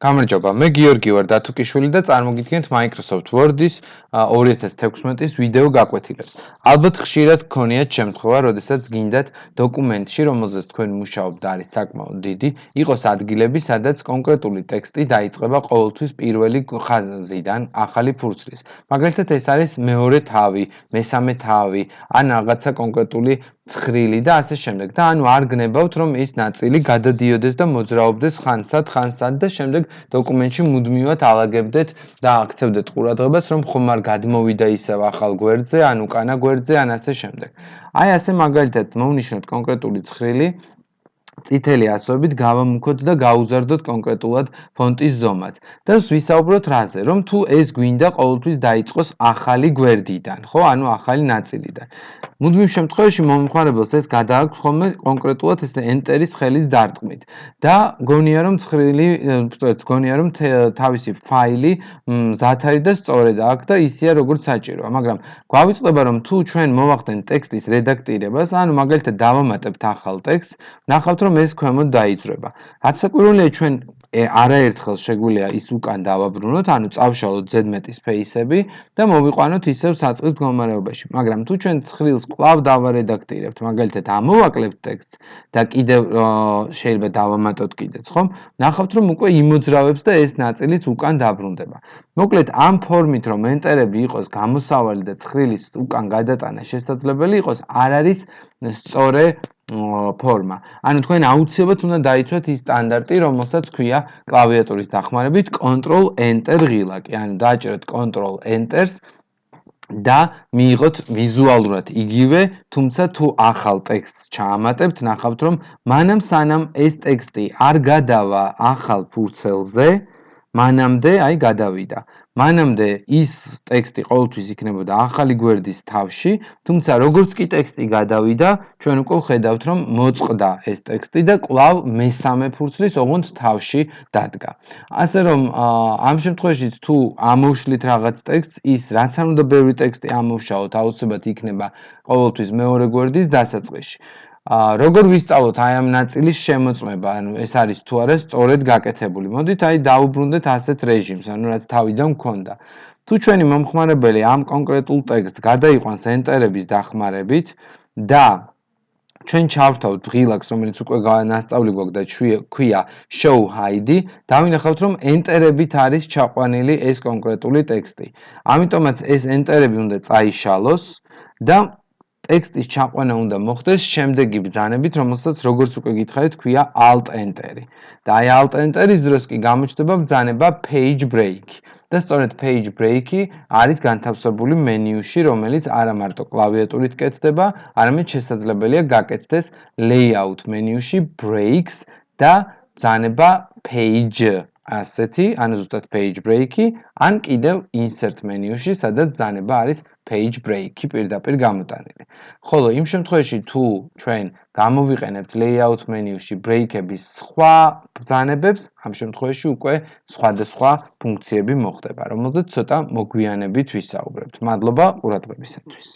გამარჯობა, მე გიორგი ვარ დათუკიშვილი და წარმოგიდგენთ Microsoft Word-ის 2016-ის ვიდეო გაკვეთილებს. ალბათ ხშირად გქონიათ შემთხვევა, როდესაც გინდათ დოკუმენტში, რომელზეც თქვენ მუშაობთ, არის საკმაოდ დიდი, იყოს ადგილები, სადაც კონკრეტული ტექსტი დაიწყება ყოველთვის პირველი ხაზიდან ახალი ფურცლის. მაგალითად, ეს არის მეორე თავი, მესამე თავი, ან რაღაცა კონკრეტული ცხრილი და ასე შემდეგ. და ანუ არ გნებავთ, რომ ის ნაწილი გადადიოდეს და მოძრაობდეს ხანსად და შემდეგ დოკუმენტში მუდმივად ალაგებდეთ და აქცევდეთ ყურადღებას, რომ ხომ არ გადმოვიდა ისევ ახალ გვერდზე, ან უკანა გვერდზე, ან ასე შემდეგ. აი ასე მაგალითად მოვნიშნოთ კონკრეტული ცხრილი, წითელი ასოებით გავამუქოთ და გაუზარდოთ კონკრეტულად ფონტის ზომაც. და ვისაუბროთ რაზე, რომ თუ ეს გვინდა ყოველთვის დაიწყოს ახალი გვერდიდან, ხო, ანუ ახალი ნაწილიდან. მუდმივ შემთხვევაში მომხმარებელს ეს გადააქვს ხოლმე კონკრეტულად ეს enter-ის ხელის დარტყმით და გონია რომ ცხრილი, გონია რომ თავისი ფაილი მზად არის და სწორედ აქ და ისეა როგორც საჭიროა, მაგრამ გვავიწყდება რომ თუ ჩვენ მოვახდენთ ტექსტის რედაქტირებას, ანუ მაგალითად დავამატებთ ახალ ტექსტს, ნახავთ რომ ეს ქვემოთ დაიწრება. რაც საკვირველია ჩვენ არაერთხელ შეგვიძლია ის უკან დავაბრუნოთ, ანუ წავშალოთ ზედმეტი სპეისები და მოვიყვანოთ ისევ საწყის მდგომარეობაში. მაგრამ თუ ჩვენ ცხრილს კვლავ დავარედაქტირებთ, მაგალითად ამოვაკლებთ ტექსტს და კიდევ შეიძლება დავამატოთ კიდეც, ხომ? ნახავთ რომ უკვე იმოძრავებს და ეს ნაწილიც უკან დაბრუნდება. მოკლედ ამ ფორმით რომ enter-ები იყოს გამოსავალი და ცხრილის უკან გადატანა შესაძლებელი იყოს, არ არის სწორი ფორმა. ანუ თქვენ აუცილებლად უნდა დაიცვათ ის სტანდარტი, რომელსაც ქვია კლავიატურის დახმარებით Ctrl-Enter ღილაკი. ანუ დააჭეროთ Ctrl-Enter-ს და მიიღოთ ვიზუალურად იგივე, თუმცა თუ ახალ ტექსტს ჩაამატებთ, ნახავთ რომ მანამ სანამ ეს ტექსტი არ გადავა ახალ ფურცელზე, მანამდე აი გადავიდა. მანამდე ის ტექსტი ყოველთვის იქნებოდა ახალი გვერდის თავში, თუმცა როგორც კი ტექსტი გადავიდა, ჩვენ უკვე ვხედავთ რომ მოწყდა ეს ტექსტი და კვლავ მესამე ფურცლის ოღონდ თავში დადგა. ასე რომ ამ შემთხვევაშიც თუ ამოვშლით რაღაც ტექსტს, ის რაც არ უნდა ბევრი ტექსტი ამოვშალოთ, აუცილებლად იქნება ყოველთვის მეორე გვერდის დასაწყისში. როგორ ვისწავლოთ აი ამ ნაწილის შემოწმება, ანუ ეს არის თუ არა სწორედ გაკეთებული. მოდით აი დაუბრუნდეთ ასეთ რეჟიმს, ანუ რაც თავიდან გვქონდა. თუ ჩვენი მომხმარებელი ამ კონკრეტულ ტექსტს გადაიყვანს enter-ების დახმარებით და ჩვენ ჩავრთავთ ღილაკს, რომელიც უკვე განასწავლი გვაქვს და ქვია show hide, დავინახავთ რომ enter-ებით არის ჩაყვანილი ეს კონკრეტული ტექსტი. ამიტომაც ეს enter-ები უნდა წაიშალოს და ტექსტის ჩაყვანა უნდა მოხდეს შემდეგი ბრძანებით, რომელსაც როგორც უკვე გითხარით, ქვია alt-enter-ი. და აი alt-enter-ის დროს კი გამოჩნდება ბრძანება page break. და სწორედ page break-ი არის განთავსებული მენიუში, რომელიც არა მარტო კლავიატურით კეთდება, არამედ შესაძლებელია გაკეთდეს layout მენიუში breaks და ბრძანება page ასეთი, ანუ ზუსტად page break-ი, ან კიდევ insert მენიუში, სადაც ბრძანება არის page break-ი პირდაპირ გამოტანილი. ხოლო იმ შემთხვევაში თუ ჩვენ გამოვიყენებთ layout მენიუში break-ების სხვა ბრძანებებს, ამ შემთხვევაში უკვე სხვადასხვა ფუნქციები მოხდება, რომელზეც ცოტა მოგვიანებით ვისაუბრებთ. მადლობა ყურადღებისათვის.